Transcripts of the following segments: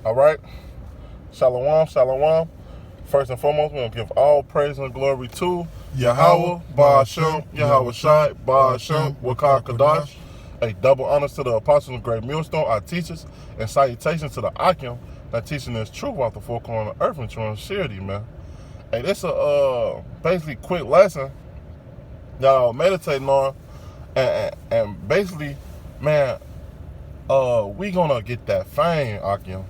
All right? Shalom, shalom. First and foremost, we're going to give all praise and glory to Yahweh, Ba'ashem, Yahweh Shai, Ba'ashem, Wakar Kadash. A double honors to the apostles of Great Millstone, our teachers, and salutations to the ahchyam that teaching this truth out the four corners of earth and true sincerity, man. Hey, this a basically quick lesson y'all meditating on, and basically, man, we gonna get that fame, ahchyam.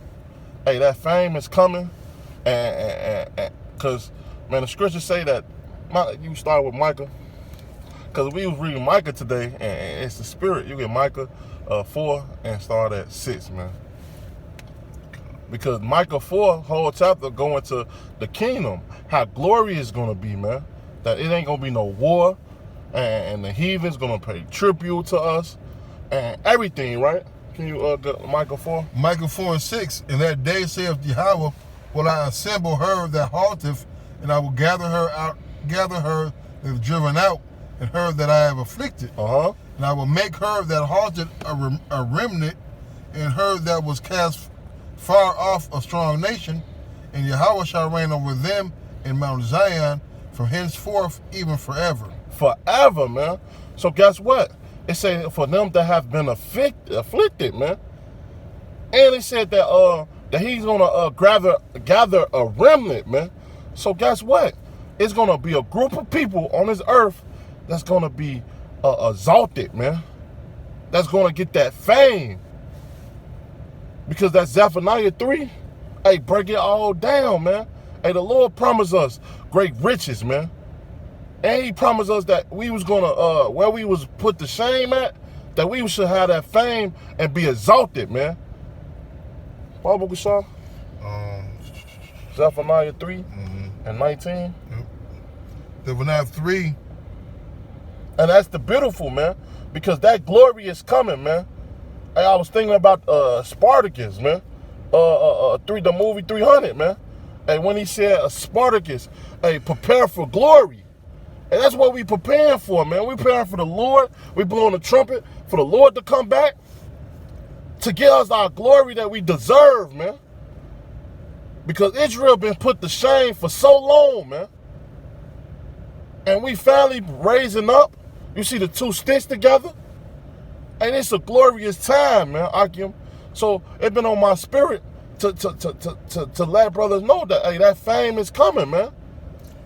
Hey, that fame is coming, and cause man, the scriptures say that you start with Micah, cause we was reading Micah today, and it's the spirit. You get Micah 4 and start at 6, man. Because Micah 4 whole chapter going to the kingdom, how glorious it's gonna be, man. That it ain't gonna be no war, and the heathens gonna pay tribute to us, and everything, right? Can you go Micah 4? Micah 4 and 6. In that day saith Yahweh, will I assemble her that halteth, and I will gather her that is driven out, and her that I have afflicted. And I will make her that halted a remnant, and her that was cast far off a strong nation, and Yahweh shall reign over them in Mount Zion from henceforth even forever. Forever, man. So guess what? It said for them that have been afflicted, man. And it said that he's gonna gather a remnant, man. So guess what? It's gonna be a group of people on this earth that's gonna be exalted, man. That's gonna get that fame. Because that Zephaniah 3, hey, break it all down, man. Hey, the Lord promised us great riches, man. And he promised us that we was gonna, where we was put to shame at, that we should have that fame and be exalted, man. What book we saw? Zephaniah 3 and 19. Yep. Zephaniah 3. And that's the beautiful, man. Because that glory is coming, man. Hey, I was thinking about Spartacus, man. The movie 300, man. And when he said Spartacus, hey, prepare for glory. And that's what we preparing for, man. We preparing for the Lord. We blowing the trumpet for the Lord to come back to give us our glory that we deserve, man. Because Israel been put to shame for so long, man. And we finally raising up. You see the two sticks together? And it's a glorious time, man, ahchyam. So it's been on my spirit to let brothers know that, hey, that fame is coming, man.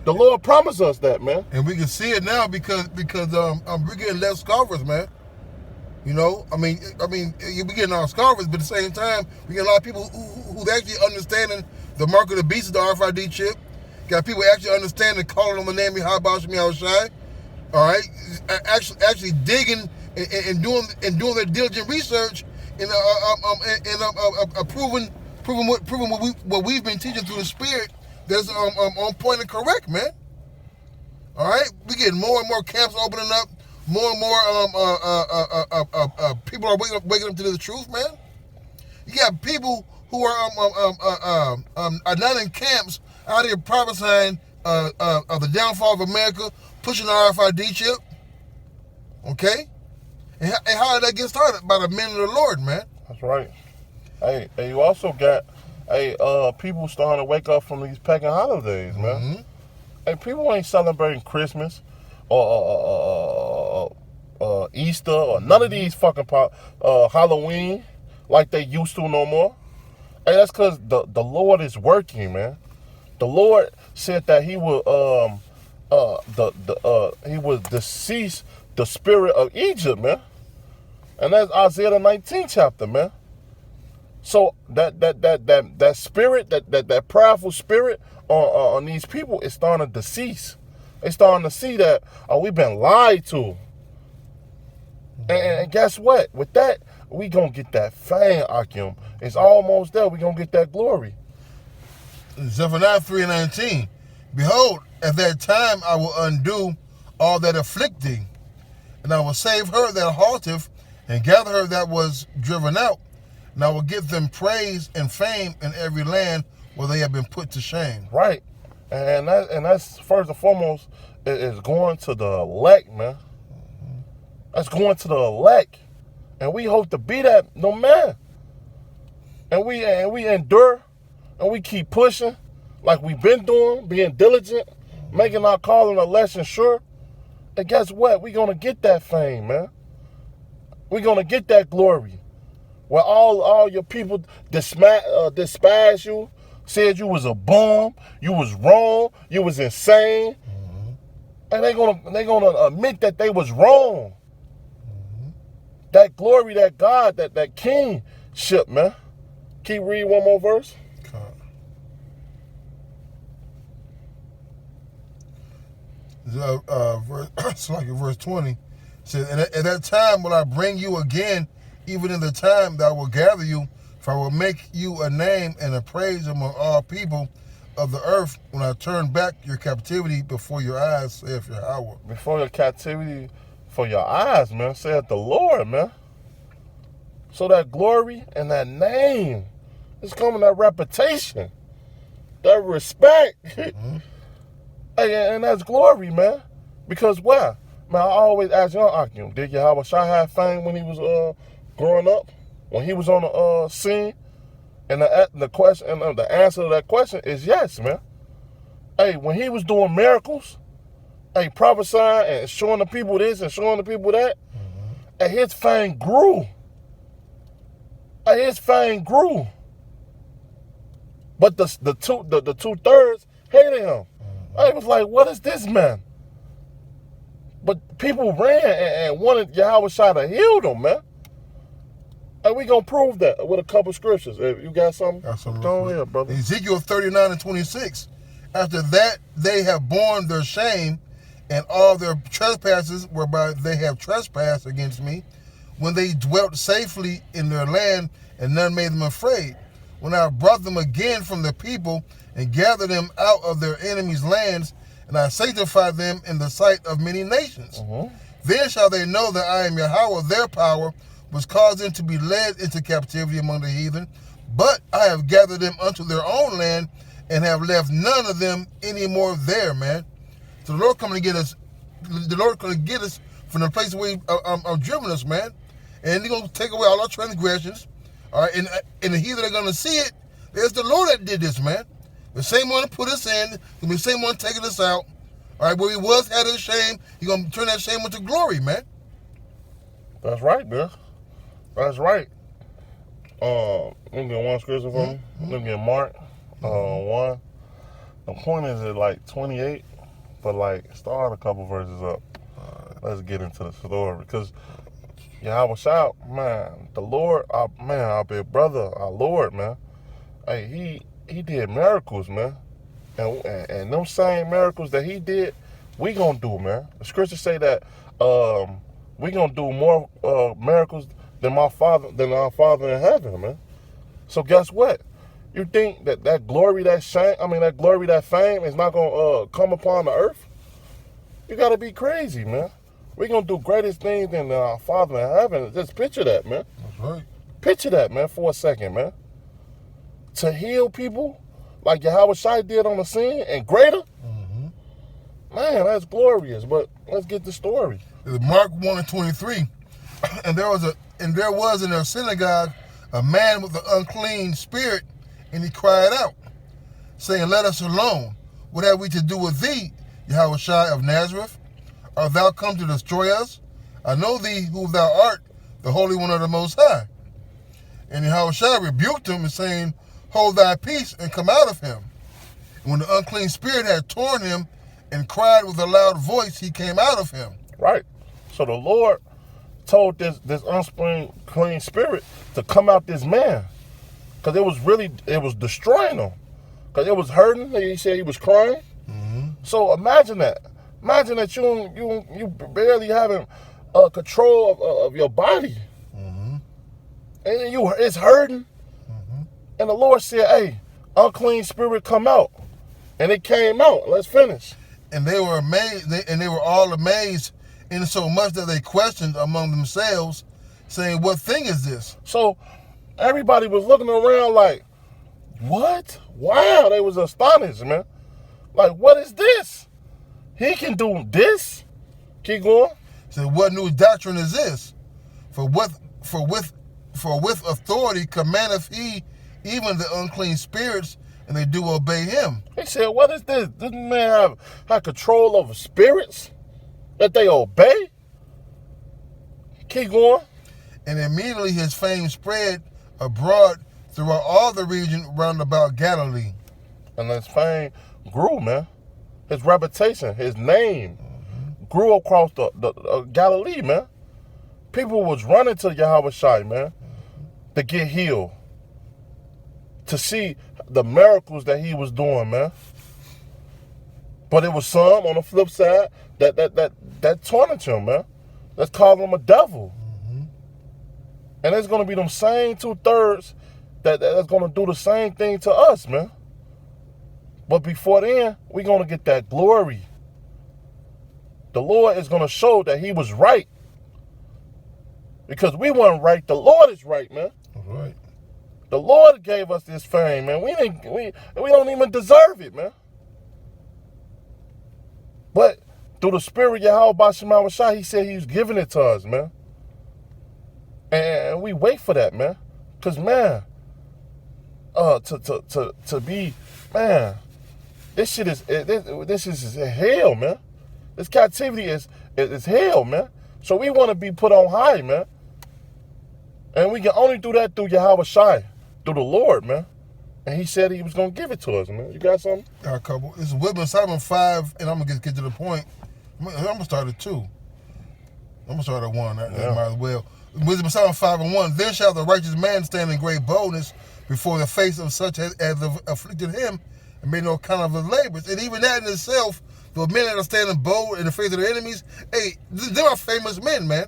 The Lord promised us that, man. And we can see it now because we're getting less scoffers, man. You know, I mean, we're getting our scoffers, but at the same time, we get a lot of people who's actually understanding the mark of the beast of the RFID chip. Got people actually understanding, calling on the name of Yahweh Shai. All right, actually digging and doing their diligent research and proving what we've been teaching through the Spirit that's on point and correct, man. All right, we getting more and more camps opening up, more and more people are waking up to the truth, man. You got people who are not in camps out here prophesying of the downfall of America, pushing the RFID chip. Okay, and how did that get started? By the men of the Lord, man. That's right. Hey, you also got people starting to wake up from these pagan holidays, man. Hey, people ain't celebrating Christmas or Easter or none of these fucking Halloween like they used to no more. Hey, that's because the Lord is working, man. The Lord said that he will he will decease the spirit of Egypt, man. And that's Isaiah the 19th chapter, man. So that spirit, that prayerful spirit on these people is starting to decease. They starting to see that, we've been lied to. And guess what? With that, we gonna get that fame, ahchyam. It's almost there. We gonna get that glory. Zephaniah 3:19. Behold, at that time I will undo all that afflict thee, and I will save her that halteth, and gather her that was driven out, and I will give them praise and fame in every land where they have been put to shame. Right. And that's first and foremost is going to the elect, man. That's going to the elect. And we hope to be that, no man. and we endure, and we keep pushing like we've been doing, being diligent, making our calling a lesson sure. And guess what? We're going to get that fame, man. We're going to get that glory. Where all your people despise you, said you was a bum, you was wrong, you was insane. And they're gonna admit that they was wrong. That glory, that God, that kingship, man. Keep reading one more verse. It's like in verse 20. It says, and at that time will I bring you again, even in the time that I will gather you, for I will make you a name and a praise among all people of the earth when I turn back your captivity before your eyes, saith Yahweh. Before your captivity for your eyes, man, saith the Lord, man. So that glory and that name is coming, that reputation, that respect. Hey, and that's glory, man. Because why? Man, I always ask young ahchyam, did Yahweh Shai have fame when he was growing up? When he was on the scene? And the question, and the answer to that question is yes, man. Hey, when he was doing miracles, hey, prophesying and showing the people this and showing the people that, and his fame grew. Hey, his fame grew. But the 2/3 hated him. I was like, what is this, man? But people ran and wanted Yahweh Shai to heal them, man. And we gonna prove that with a couple scriptures. If you got something? Go ahead, brother. Ezekiel 39:26. After that, they have borne their shame and all their trespasses whereby they have trespassed against me, when they dwelt safely in their land and none made them afraid. When I brought them again from the people and gathered them out of their enemies' lands, and I sanctified them in the sight of many nations. Then shall they know that I am Yahweh, their power, was caused them to be led into captivity among the heathen, but I have gathered them unto their own land and have left none of them any more there, man. So the Lord coming to get us. The Lord going to get us from the place where I've driven us, man. And He's going to take away all our transgressions. All right, and the heathen are going to see it. There's the Lord that did this, man. The same one that put us in, the same one taking us out. All right, where we was had his shame, He's going to turn that shame into glory, man. That's right, man. That's right. Let me get one scripture for me. Let me get Mark 1. The point is at like 28, but like start a couple verses up. Let's get into the story, because Yahweh Shai, man, the Lord, our big brother, our Lord, man. Hey, he did miracles, man, and them same miracles that he did, we gonna do, man. The scriptures say that we gonna do more miracles than our Father in heaven, man. So guess what? You think that glory, that fame is not gonna come upon the earth? You gotta be crazy, man. We gonna do greatest things than our Father in heaven. Just picture that, man. That's right. Picture that, man, for a second, man. To heal people like Yahweh Shai did on the scene and greater, man, that's glorious. But let's get the story. Mark 1:23, and there was in their synagogue a man with an unclean spirit, and he cried out, saying, "Let us alone. What have we to do with thee, Yahweh Shai of Nazareth? Art thou come to destroy us? I know thee who thou art, the Holy One of the Most High." And Yahweh Shai rebuked him, and saying, "Hold thy peace and come out of him." And when the unclean spirit had torn him and cried with a loud voice, he came out of him. Right. So the Lord told this unclean spirit to come out this man, because it was destroying him, because it was hurting. He said he was crying. So imagine that. Imagine that you barely having control of your body, and it's hurting. And the Lord said, "Hey, unclean spirit, come out," and it came out. Let's finish. And they were amazed, they were all amazed, insomuch that they questioned among themselves, saying, "What thing is this?" So everybody was looking around like, "What? Wow!" They was astonished, man. Like, what is this? He can do this? Keep going. So what new doctrine is this? For with authority commandeth he even the unclean spirits, and they do obey him. He said, what is this? This man have control over spirits that they obey? Keep going. And immediately his fame spread abroad throughout all the region round about Galilee. And his fame grew, man. His reputation, his name grew across the Galilee, man. People was running to Yahweh Shai, man, to get healed, to see the miracles that he was doing, man. But it was some on the flip side that taunted him, man. That's calling him a devil. And it's gonna be them same 2/3 that's gonna do the same thing to us, man. But before then, we're gonna get that glory. The Lord is gonna show that he was right. Because we weren't right. The Lord is right, man. All right. The Lord gave us this fame, man. We don't even deserve it, man. But through the Spirit of Yahweh B'Shem Shai, he said he was giving it to us, man. And we wait for that, man. Cause man, to be, man, this is hell, man. This captivity is hell, man. So we want to be put on high, man. And we can only do that through Yahweh Shai, through the Lord, man. And he said he was going to give it to us, man. You got something? Got a couple. This is Wisdom Solomon 5, and I'm going to get to the point. I'm going to start at 2. I'm going to start at 1. That might as well. Wisdom Solomon 5:1. Then shall the righteous man stand in great boldness before the face of such as afflicted him and made no account of his labors. And even that in itself, the men that are standing bold in the face of their enemies, hey, they are famous men, man.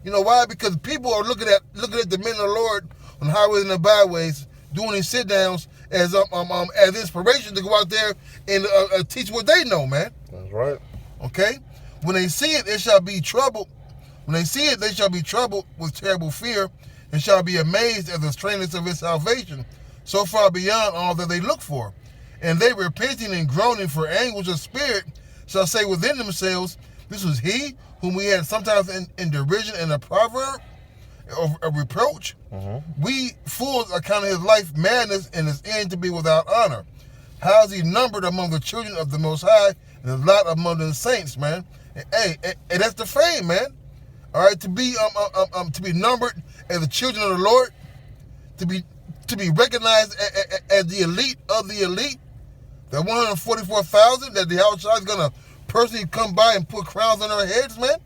You know why? Because people are looking at the men of the Lord on highways and the byways, doing these sit downs as inspiration to go out there and teach what they know, man. That's right. Okay? When they see it, it shall be troubled. When they see it, they shall be troubled with terrible fear and shall be amazed at the strangeness of his salvation, so far beyond all that they look for. And they, repenting and groaning for anguish of spirit, shall say within themselves, this was he whom we had sometimes in derision and a proverb, of a reproach. We fools account his life madness and his end to be without honor. How is he numbered among the children of the Most High and his lot among the saints, man? And that's the fame, man. All right, to be numbered as the children of the Lord, to be recognized as the elite of the elite, the 144,000 that the outside is gonna personally come by and put crowns on their heads, man.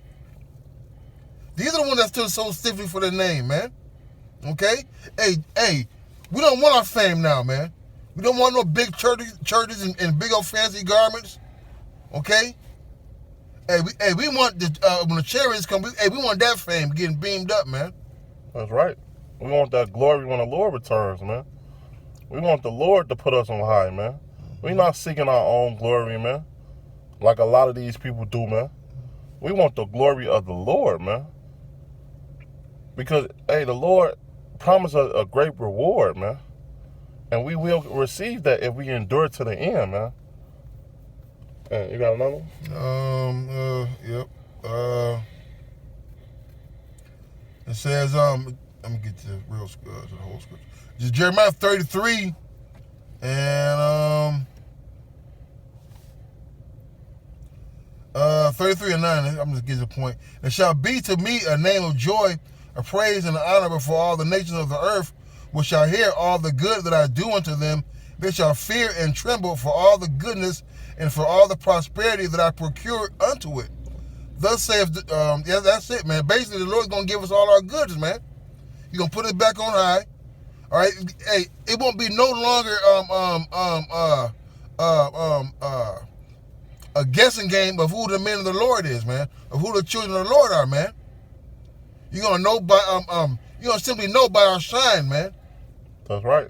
These are the ones that stood so stiffly for their name, man. Okay? Hey, we don't want our fame now, man. We don't want no big churches and big old fancy garments. Okay? Hey, we want when the chariots come, we want that fame getting beamed up, man. That's right. We want that glory when the Lord returns, man. We want the Lord to put us on high, man. We're not seeking our own glory, man, like a lot of these people do, man. We want the glory of the Lord, man. Because, hey, the Lord promised us a great reward, man. And we will receive that if we endure to the end, man. You got another one? Yep. It says, let me get to the real to the whole scripture. Just Jeremiah 33 and 33 and 9. I'm just getting to the point. It shall be to me a name of joy, a praise and an honor before all the nations of the earth, which shall hear all the good that I do unto them. They shall fear and tremble for all the goodness and for all the prosperity that I procure unto it. Thus saith, yeah, that's it, man. Basically, the Lord's going to give us all our goods, man. He's going to put it back on high. All right? Hey, it won't be no longer a guessing game of who the men of the Lord is, man, of who the children of the Lord are, man. You're going to know by, you're going to simply know by our shine, man. That's right.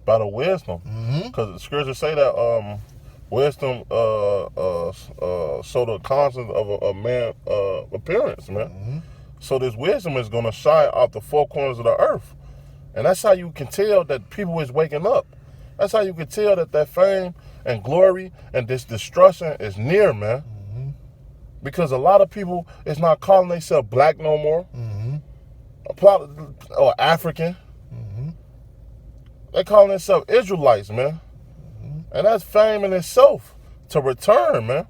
By the wisdom. Because the scriptures say that wisdom show the conscience of a man's appearance, man. So this wisdom is going to shine out the four corners of the earth. And that's how you can tell that people is waking up. That's how you can tell that fame and glory and this destruction is near, man. Because a lot of people is not calling themselves black no more. Or African. They calling themselves Israelites, man. And that's fame in itself to return, man.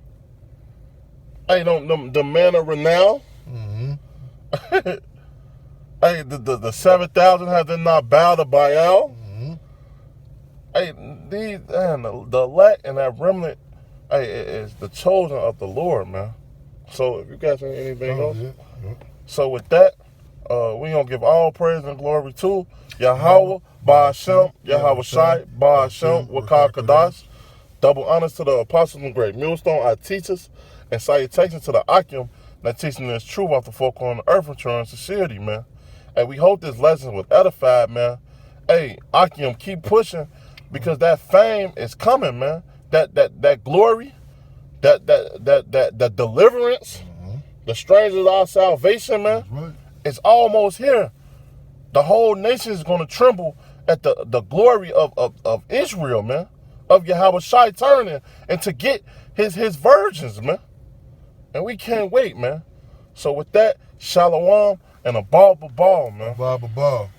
Hey, the man of renown. Hey, the 7,000 have they not bowed to Baal? Hey, the elect and that remnant, hey, is the chosen of the Lord, man. So if you guys have anything else, so with that, we gonna give all praise and glory to Yahweh, Ba'ashem, Yahweh Shai, Ba'ashem, Wakar Kadash. Double honors to the apostles and great millstone, our teachers, and salutations to the ahchyam that teaching this truth off the folk on the earth and true sincerity, man. And we hope this lesson was edified, man. Hey, ahchyam, keep pushing because that fame is coming, man. That glory, that deliverance, the strangers of our salvation, man, it's almost here. The whole nation is going to tremble at the glory of Israel, man, of Yahweh Shai turning and to get his virgins, man. And we can't wait, man. So with that, shalom and a ball, man. Ball.